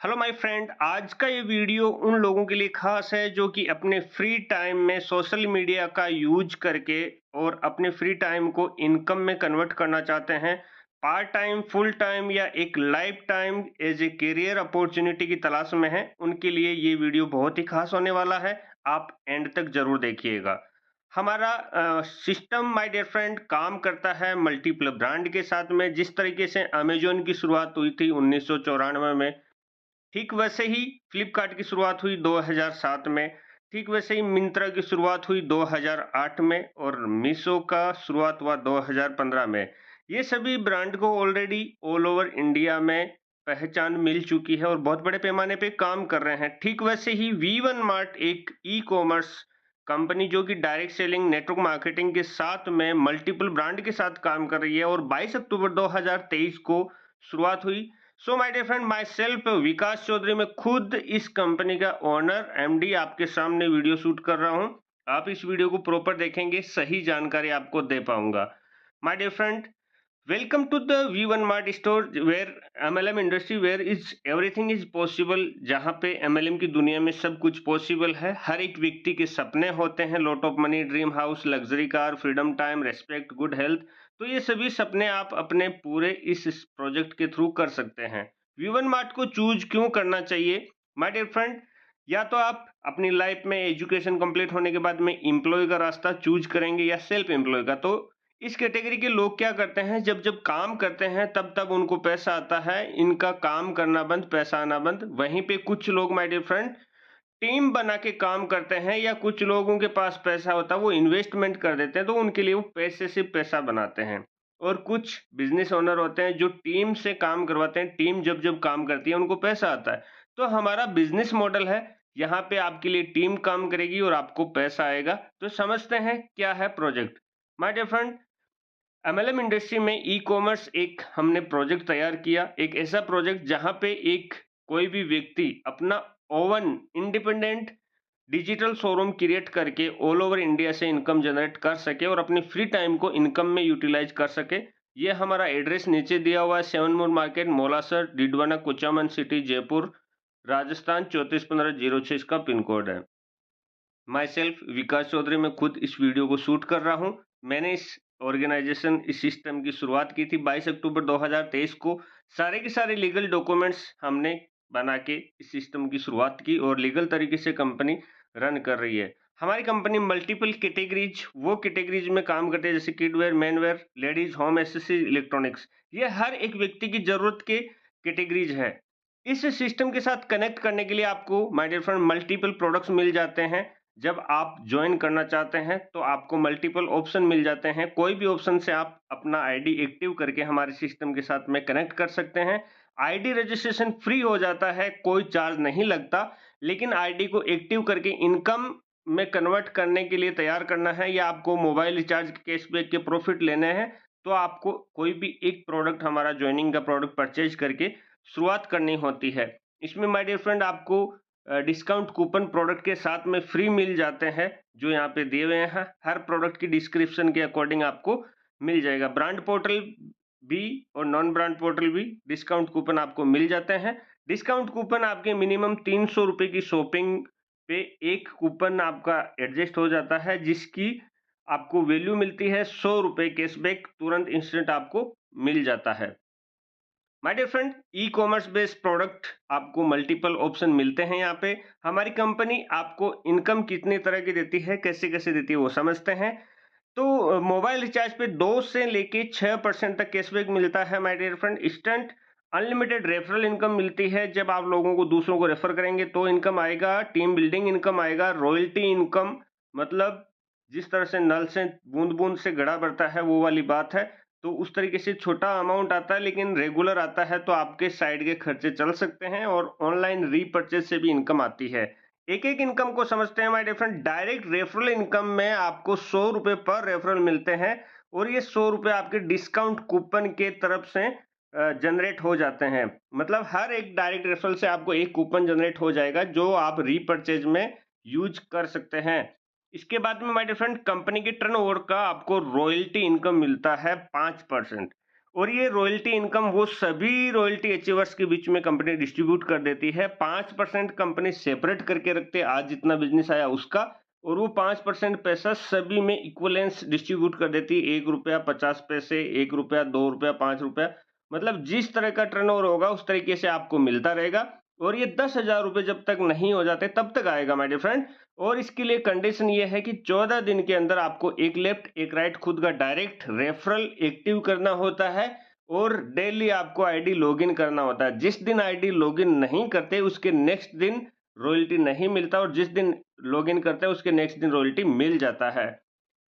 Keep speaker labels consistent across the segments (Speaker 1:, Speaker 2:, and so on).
Speaker 1: Hello my friend, आज का ये वीडियो उन लोगों के लिए खास है जो कि अपने फ्री टाइम में सोशल मीडिया का यूज करके और अपने फ्री टाइम को इनकम में कन्वर्ट करना चाहते हैं। पार्ट टाइम, फुल टाइम या एक life time as a career opportunity की तलाश में है। उनके लिए ये वीडियो बहुत ही खास होने वाला है। आप एंड तक जरूर देखिएगा। हमारा सिस्टम माय डियर फ्रेंड काम करता है मल्टीपल ब्रांड के साथ में। जिस तरीके से अमेजोन की शुरुआत हुई थी 1994 में, ठीक वैसे ही फ्लिपकार्ट की शुरुआत हुई 2007 में। ठीक वैसे ही मिंत्रा की शुरुआत हुई 2008 में और मीशो का शुरुआत हुआ 2015 में। ये सभी ब्रांड को ऑलरेडी ऑल ओवर इंडिया में पहचान मिल चुकी है और बहुत बड़े पैमाने पे काम कर रहे हैं। ठीक वैसे ही वी1 मार्ट एक ई कॉमर्स कंपनी जो कि डायरेक्ट सेलिंग नेटवर्क मार्केटिंग के साथ में मल्टीपल ब्रांड के साथ काम कर रही है और 22 अक्टूबर 2023 को शुरुआत हुई। So my dear friend, myself Vikas Chaudhary, मैं खुद इस कंपनी का ओनर एमडी आपके सामने वीडियो शूट कर रहा हूं। आप इस वीडियो को प्रॉपर देखेंगे, सही जानकारी आपको दे पाऊंगा। My dear friend, welcome to the V1 Mart store where MLM industry where is everything is possible। जहां पे MLM की दुनिया में सब कुछ पॉसिबल है। हर एक व्यक्ति के सपने होते हैं, lot of money, dream house, luxury car, freedom time, respect, good health. तो ये सभी सपने आप अपने पूरे इस प्रोजेक्ट के थ्रू कर सकते हैं। V1 मार्ट को चूज क्यों करना चाहिए माय डियर फ्रेंड? या तो आप अपनी लाइफ में एजुकेशन कंप्लीट होने के बाद में एम्प्लॉय का रास्ता चूज करेंगे या सेल्फ एम्प्लॉय का। तो इस कैटेगरी के लोग क्या करते हैं, जब जब काम करते हैं तब तब उनको पैसा आता है। इनका काम करना बंद, पैसा आना बंद। वहीं पे कुछ लोग माय डियर फ्रेंड टीम बना के काम करते हैं, या कुछ लोगों के पास पैसा होता है वो इन्वेस्टमेंट कर देते हैं, तो उनके लिए वो पैसे से पैसा बनाते हैं। और कुछ बिजनेस ओनर होते हैं जो टीम से काम करवाते हैं। टीम जब जब काम करती है उनको पैसा आता है। तो हमारा बिजनेस मॉडल है, यहाँ पे आपके लिए टीम काम करेगी और आपको पैसा आएगा। तो समझते हैं क्या है project my dear friend. MLM industry में ई कॉमर्स एक हमने प्रोजेक्ट तैयार किया, एक ऐसा प्रोजेक्ट जहां पे एक कोई भी व्यक्ति अपना oven independent digital showroom create करके ऑल ओवर इंडिया से इनकम जनरेट कर सके और अपने फ्री टाइम को इनकम में यूटिलाइज कर सके। ये हमारा एड्रेस नीचे दिया हुआ है, 7 moon market, Molasar, Didwana, Kuchaman city, Jaipur, Rajasthan 341506 इसका पिन कोड है। माई सेल्फ विकास चौधरी, मैं खुद इस वीडियो को शूट कर रहा हूं। मैंने इस ऑर्गेनाइजेशन, इस सिस्टम की शुरुआत की थी 22 अक्टूबर 2023 को। सारे के सारे लीगल डॉक्यूमेंट्स हमने बना के इस सिस्टम की शुरुआत की और लीगल तरीके से कंपनी रन कर रही है। हमारी कंपनी मल्टीपल कैटेगरीज, वो कैटेगरीज में काम करते हैं जैसे किडवेयर, मेनवेयर, लेडीज, होम एसेसरी, इलेक्ट्रॉनिक्स। ये हर एक व्यक्ति की जरूरत के कैटेगरीज है। इस सिस्टम के साथ कनेक्ट करने के लिए आपको my dear friend multiple products मिल जाते हैं। जब आप ज्वाइन करना चाहते हैं तो आपको मल्टीपल ऑप्शन मिल जाते हैं। कोई भी ऑप्शन से आप अपना आईडी एक्टिव करके हमारे सिस्टम के साथ में कनेक्ट कर सकते हैं। आईडी रजिस्ट्रेशन फ्री हो जाता है, कोई चार्ज नहीं लगता। लेकिन आईडी को एक्टिव करके इनकम में कन्वर्ट करने के लिए तैयार करना है, या आपको मोबाइल रिचार्ज के कैशबैक के प्रॉफिट लेने हैं, तो आपको कोई भी एक प्रोडक्ट, हमारा ज्वाइनिंग का प्रोडक्ट परचेज करके शुरुआत करनी होती है। इसमें माय डियर फ्रेंड आपको डिस्काउंट कूपन प्रोडक्ट के साथ में फ्री मिल जाते हैं, जो यहाँ पे दिए हुए हैं। हर प्रोडक्ट की डिस्क्रिप्शन के अकॉर्डिंग आपको मिल जाएगा। ब्रांड पोर्टल भी और नॉन ब्रांड पोर्टल भी डिस्काउंट कूपन आपको मिल जाते हैं। डिस्काउंट कूपन आपके मिनिमम 300 रुपए की शॉपिंग पे एक कूपन आपका एडजस्ट हो जाता है, जिसकी आपको वैल्यू मिलती है 100 रुपए कैशबैक, तुरंत इंस्टेंट आपको मिल जाता है। My dear friend, e commerce based product आपको मल्टीपल ऑप्शन मिलते हैं। यहाँ पे हमारी कंपनी आपको इनकम कितनी तरह की देती है, कैसे कैसे देती है, वो समझते हैं। तो मोबाइल रिचार्ज पे 2 से लेके 6% तक कैशबैक मिलता है my dear friend. Instant unlimited referral income मिलती है। जब आप लोगों को, दूसरों को रेफर करेंगे तो इनकम आएगा। टीम बिल्डिंग इनकम आएगा। रॉयल्टी इनकम, मतलब जिस तरह से नल से बूंद बूंद से घड़ा भरता है, वो वाली बात है। तो उस तरीके से छोटा अमाउंट आता है, लेकिन रेगुलर आता है, तो आपके साइड के खर्चे चल सकते हैं। और ऑनलाइन रीपर्चेज से भी इनकम आती है। एक एक इनकम को समझते हैं my dear friend. Direct referral income में आपको 100 रुपए पर रेफरल मिलते हैं, और ये 100 रुपए आपके डिस्काउंट कूपन के तरफ से जनरेट हो जाते हैं। मतलब हर एक डायरेक्ट रेफरल से आपको एक कूपन जनरेट हो जाएगा, जो आप रीपर्चेज में यूज कर सकते हैं। इसके बाद में माय डियर फ्रेंड कंपनी के टर्नओवर का आपको रॉयल्टी इनकम मिलता है 5%। और ये रॉयल्टी इनकम वो सभी रॉयल्टी अचीवर्स के बीच में कंपनी डिस्ट्रीब्यूट कर देती है। 5% कंपनी सेपरेट करके रखते हैं, आज जितना बिजनेस आया उसका, और वो 5% पैसा सभी में इक्वलेंस डिस्ट्रीब्यूट कर देती है। 1 रुपया 50 पैसे, 1 रुपया, 2 रुपया, 5 रुपया, मतलब जिस तरह का टर्नओवर होगा उस तरीके से आपको मिलता रहेगा। और ये 10,000 रुपए जब तक नहीं हो जाते तब तक आएगा माय डियर फ्रेंड। और इसके लिए कंडीशन ये है कि 14 दिन के अंदर आपको एक लेफ्ट एक राइट खुद का डायरेक्ट रेफरल एक्टिव करना होता है और डेली आपको आईडी लॉगिन करना होता है। जिस दिन आईडी लॉगिन नहीं करते उसके नेक्स्ट दिन रॉयल्टी नहीं मिलता, और जिस दिन लॉगिन करते हैं उसके नेक्स्ट दिन रॉयल्टी मिल जाता है।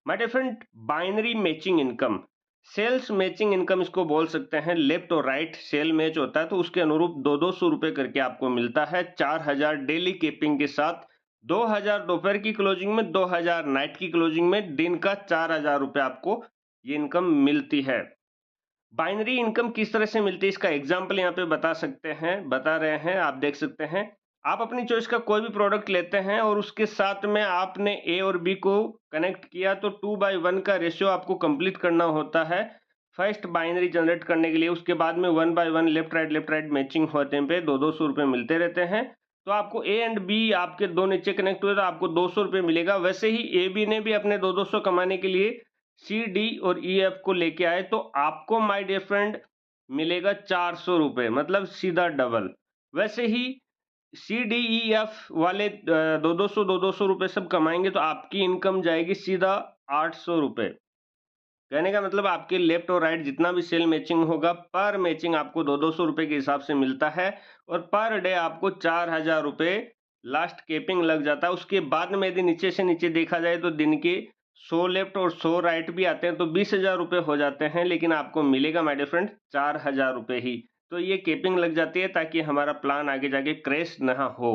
Speaker 1: My dear friend, binary matching income, sales matching income इसको बोल सकते हैं। लेफ्ट और राइट सेल मैच होता है तो उसके अनुरूप 200 रुपए करके आपको मिलता है। 4,000 डेली केपिंग के साथ, 2,000 दोपहर की क्लोजिंग में, 2,000 नाइट की क्लोजिंग में, दिन का 4,000 रुपए आपको ये इनकम मिलती है। बाइनरी इनकम किस तरह से मिलती है इसका एग्जाम्पल यहाँ पे बता रहे हैं, आप देख सकते हैं। आप अपनी चॉइस का कोई भी प्रोडक्ट लेते हैं और उसके साथ में आपने ए और बी को कनेक्ट किया तो 2/1 का रेशियो आपको कंप्लीट करना होता है फर्स्ट बाइनरी जनरेट करने के लिए। उसके बाद में 1/1 लेफ्ट राइट मैचिंग होते पे 200 रुपए मिलते रहते हैं। तो आपको ए एंड बी आपके दो नीचे कनेक्ट हुए तो आपको 200 रुपए मिलेगा। वैसे ही ए बी ने भी अपने 200 कमाने के लिए सी डी और ई एफ को लेके आए तो आपको माय डियर फ्रेंड मिलेगा 400 रुपए, मतलब सीधा डबल। वैसे ही सी डी ई एफ वाले 200 रुपए सब कमाएंगे तो आपकी इनकम जाएगी सीधा 800 रुपए। कहने का मतलब आपके लेफ्ट और राइट जितना भी सेल मैचिंग होगा पर मैचिंग आपको 200 रुपए के हिसाब से मिलता है और पर डे आपको 4,000 रुपए लास्ट केपिंग लग जाता है। उसके बाद में यदि नीचे से नीचे देखा जाए तो दिन के 100 लेफ्ट और 100 राइट भी आते हैं तो 20,000 रुपए हो जाते हैं, लेकिन आपको मिलेगा माय डियर फ्रेंड 4,000 रुपए ही। तो ये केपिंग लग जाती है ताकि हमारा प्लान आगे जाके क्रैश ना हो।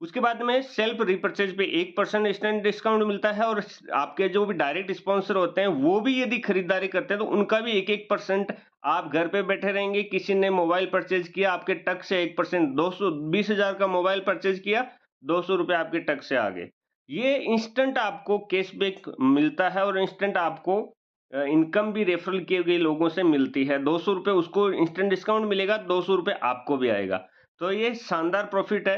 Speaker 1: उसके बाद में सेल्फ रिपर्चेज पे 1% इंस्टेंट डिस्काउंट मिलता है और आपके जो भी डायरेक्ट स्पॉन्सर होते हैं वो भी यदि खरीदारी करते हैं तो उनका भी 1% आप घर पे बैठे रहेंगे। किसी ने मोबाइल परचेज किया, आपके टक से 1%, 220,000 का मोबाइल परचेज किया, 200 रुपए आपके टक से आ गए। ये इंस्टेंट आपको कैशबैक मिलता है और इंस्टेंट आपको इनकम भी रेफरल किए गए लोगों से मिलती है। 200 रुपए उसको इंस्टेंट डिस्काउंट मिलेगा, 200 रुपए आपको भी आएगा। तो ये शानदार प्रॉफिट है।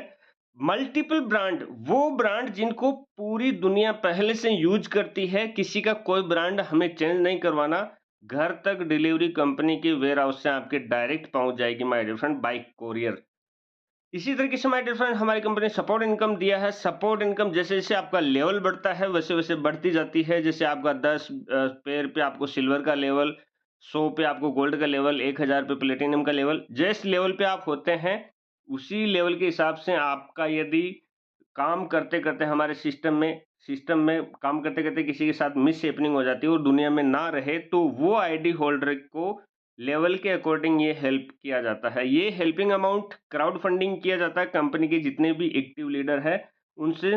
Speaker 1: मल्टीपल ब्रांड, वो ब्रांड जिनको पूरी दुनिया पहले से यूज करती है, किसी का कोई ब्रांड हमें चेंज नहीं करवाना, घर तक डिलीवरी कंपनी के वेयर हाउस से आपके डायरेक्ट पहुंच जाएगी my dear friend by courier. इसी तरीके से माय डियर फ्रेंड हमारी कंपनी सपोर्ट इनकम दिया है। सपोर्ट इनकम जैसे जैसे आपका लेवल बढ़ता है वैसे वैसे बढ़ती जाती है। जैसे आपका 10 पेयर पे आपको सिल्वर का लेवल, 100 पे आपको गोल्ड का लेवल, 1,000 पे प्लेटिनम का लेवल। जिस लेवल पे आप होते हैं उसी लेवल के हिसाब से आपका यदि काम करते-करते हमारे सिस्टम में काम करते-करते किसी के साथ मिसहैपनिंग हो जाती है और दुनिया में ना रहे तो वो आईडी होल्डर को लेवल के अकॉर्डिंग ये हेल्प किया जाता है। ये हेल्पिंग अमाउंट क्राउड फंडिंग किया जाता है। कंपनी के जितने भी एक्टिव लीडर हैं उनसे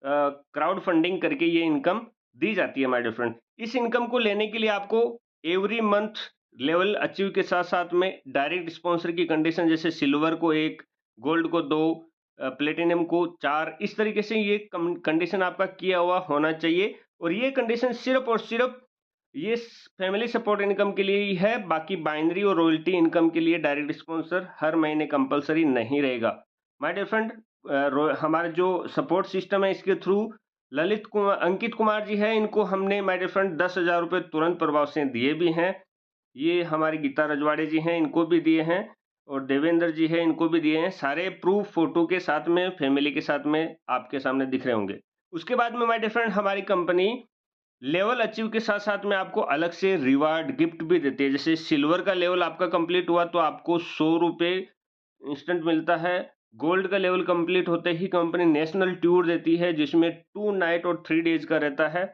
Speaker 1: क्राउड फंडिंग करके ये इनकम दी जाती है माय डियर फ्रेंड। इस इनकम को लेने के लिए आपको एवरी मंथ लेवल अचीव के साथ-साथ में डायरेक्ट स्पॉन्सर की कंडीशन जैसे सिल्वर को 1, गोल्ड को 2, प्लेटिनम को 4, इस तरीके से ये कंडीशन आपका किया हुआ होना चाहिए। और ये कंडीशन सिर्फ और सिर्फ ये फैमिली सपोर्ट इनकम के लिए ही है। बाकी बाइनरी और रॉयल्टी इनकम के लिए डायरेक्ट स्पॉन्सर हर महीने कंपलसरी नहीं रहेगा माय डियर फ्रेंड। हमारे जो सपोर्ट सिस्टम है इसके थ्रू अंकित कुमार जी है, इनको हमने माय डियर फ्रेंड 10,000 रुपए तुरंत प्रभाव से दिए भी हैं। ये हमारी गीता रजवाड़े जी हैं, इनको भी दिए हैं, और देवेंद्र जी हैं, इनको भी दिए हैं। सारे प्रूफ फोटो के साथ में फैमिली के साथ में आपके सामने दिख रहे होंगे। उसके बाद में माय डियर फ्रेंड हमारी कंपनी लेवल अचीव के साथ-साथ में आपको अलग से रिवार्ड गिफ्ट भी देती है। जैसे सिल्वर का लेवल आपका कंप्लीट हुआ तो आपको 100 रुपए इंस्टेंट मिलता है। गोल्ड का लेवल कंप्लीट होते ही कंपनी नेशनल टूर देती है जिसमें 2 नाइट और 3 डेज का रहता है।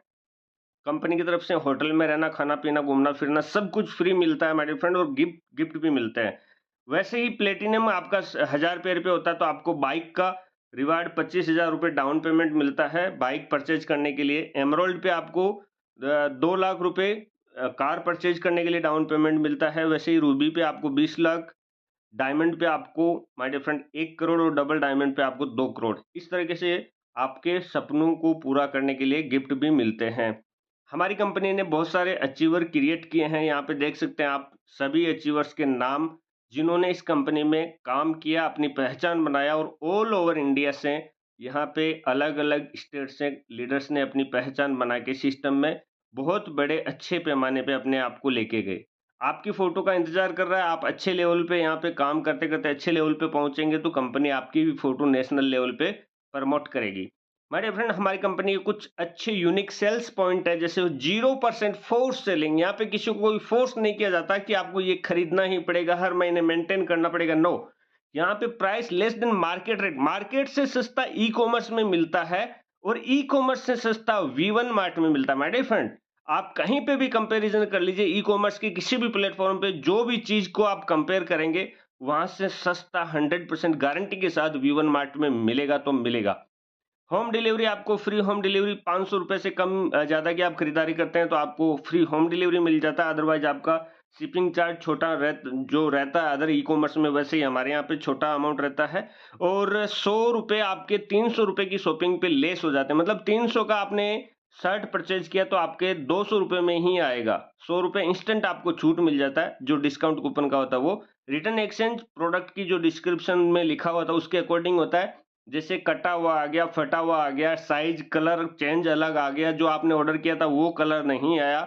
Speaker 1: कंपनी की तरफ से होटल में रहना, खाना-पीना, घूमना-फिरना सब कुछ फ्री मिलता है माय डियर फ्रेंड, और गिफ्ट भी मिलते हैं। वैसे ही प्लेटिनम आपका 1000 पेयर पे होता है तो आपको बाइक का रिवार्ड 25,000 रुपए डाउन पेमेंट मिलता है बाइक परचेज करने के लिए। एमराल्ड पे आपको 2 लाख रुपए कार परचेज करने के लिए डाउन पेमेंट मिलता है। वैसे ही रूबी पे आपको 20 लाख, डायमंड पे आपको माय डियर फ्रेंड 1 करोड़ और डबल डायमंड पे आपको 2 करोड़। इस तरीके से आपके सपनों को पूरा करने के लिए गिफ्ट भी मिलते हैं। हमारी कंपनी ने बहुत सारे अचीवर क्रिएट किए हैं। यहाँ पे देख सकते हैं आप सभी अचीवर्स के नाम, जिन्होंने इस कंपनी में काम किया, अपनी पहचान बनाया और ऑल ओवर इंडिया से यहाँ पे अलग-अलग स्टेट से लीडर्स ने अपनी पहचान बना के सिस्टम में बहुत बड़े अच्छे पैमाने पे अपने आप को लेके गए। आपकी फ़ोटो का इंतज़ार कर रहा है, आप अच्छे लेवल पे यहाँ पे काम करते-करते अच्छे लेवल पे पहुँचेंगे तो कंपनी आपकी भी फ़ोटो नेशनल लेवल पे प्रमोट करेगी। माय डियर फ्रेंड, हमारी कंपनी के कुछ अच्छे यूनिक सेल्स पॉइंट है, जैसे 0% फोर्स सेलिंग। यहाँ पे किसी को कोई फोर्स नहीं किया जाता कि आपको ये खरीदना ही पड़ेगा, हर महीने मेंटेन करना पड़ेगा। नो, यहाँ पे price less than market rate, market से सस्ता ई कॉमर्स में मिलता है और ई कॉमर्स से सस्ता V1 मार्ट में मिलता है। माय डियर फ्रेंड, आप कहीं पे भी कंपैरिजन कर लीजिए, ई कॉमर्स के किसी भी प्लेटफॉर्म पे जो भी चीज को आप कंपेयर करेंगे, वहां से सस्ता 100% गारंटी के साथ V1 मार्ट में मिलेगा तो मिलेगा। होम डिलीवरी, आपको फ्री होम डिलीवरी, 500 रुपए से कम ज्यादा की आप खरीदारी करते हैं तो आपको फ्री होम डिलीवरी मिल जाता है। अदरवाइज आपका शिपिंग चार्ज छोटा जो रहता है अदर ई कॉमर्स में, वैसे ही हमारे यहाँ पे छोटा अमाउंट रहता है। और 100 रुपए आपके 300 रुपए की शॉपिंग पे लेस हो जाते हैं। मतलब 300 का आपने शर्ट परचेज किया तो आपके 200 रुपए में ही आएगा। 100 रुपए इंस्टेंट आपको छूट मिल जाता है, जो डिस्काउंट कूपन का होता है वो। रिटर्न एक्सचेंज प्रोडक्ट की जो डिस्क्रिप्शन में लिखा हुआ था उसके अकॉर्डिंग होता है। जैसे कटा हुआ आ गया, फटा हुआ आ गया, साइज कलर चेंज अलग आ गया, जो आपने ऑर्डर किया था वो कलर नहीं आया,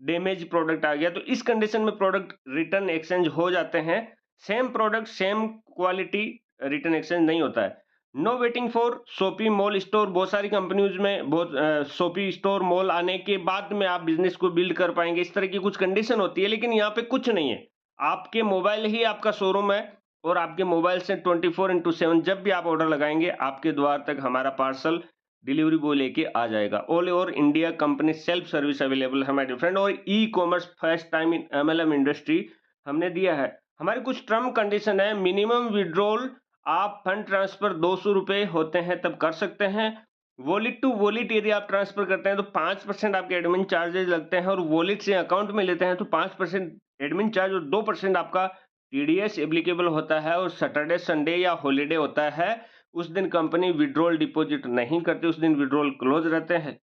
Speaker 1: डैमेज प्रोडक्ट आ गया, तो इस कंडीशन में प्रोडक्ट रिटर्न एक्सचेंज हो जाते हैं। Same product same quality, return exchange नहीं होता है। No waiting for shoppy mall store, बहुत सारी कंपनीज में बहुत शॉपी स्टोर मॉल आने के बाद में आप बिजनेस को बिल्ड कर पाएंगे, इस तरह की कुछ कंडीशन होती है। लेकिन यहाँ पे कुछ नहीं है, आपके मोबाइल ही आपका शोरूम है और आपके मोबाइल से 24/7 जब भी आप ऑर्डर लगाएंगे आपके द्वार तक हमारा पार्सल डिलीवरी बॉय लेके आ जाएगा। All over India company self service available है माय डियर फ्रेंड, और e commerce first time in MLM industry हमने दिया है। हमारी कुछ टर्म कंडीशन है। मिनिमम विड्रॉल, आप फंड ट्रांसफर 200 रुपए होते हैं तब कर सकते हैं। वॉलेट टू वॉलेट यदि आप ट्रांसफर करते हैं तो 5% आपके एडमिन चार्जेस लगते हैं, और वॉलेट से अकाउंट में लेते हैं तो 5% एडमिन चार्ज और 2% आपका TDS एप्लीकेबल होता है। और सैटरडे संडे या हॉलीडे होता है, उस दिन कंपनी विड्रॉल डिपॉजिट नहीं करती, उस दिन विड्रॉल क्लोज रहते हैं।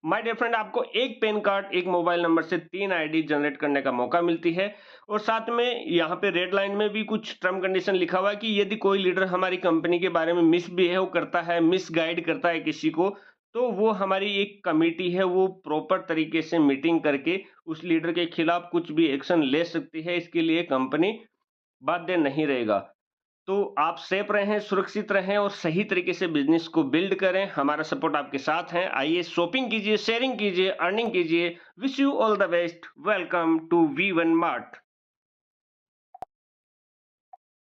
Speaker 1: माय डियर फ्रेंड, आपको एक पैन कार्ड, एक मोबाइल नंबर से 3 आईडी जनरेट करने का मौका मिलती है। और साथ में यहाँ पे रेड लाइन में भी कुछ टर्म कंडीशन लिखा हुआ है कि यदि कोई लीडर हमारी कंपनी के बारे में मिसबिहेव करता है, मिसगाइड करता है किसी को, तो वो हमारी एक कमेटी है, वो प्रॉपर तरीके से मीटिंग करके उस लीडर के खिलाफ कुछ भी एक्शन ले सकती है। इसके लिए कंपनी बाध्य नहीं रहेगा। तो आप सेफ रहें, सुरक्षित रहें और सही तरीके से बिजनेस को बिल्ड करें। हमारा सपोर्ट आपके साथ है। आइए शॉपिंग कीजिए, शेयरिंग कीजिए, अर्निंग कीजिए। Wish you all the best. Welcome to V1 mart.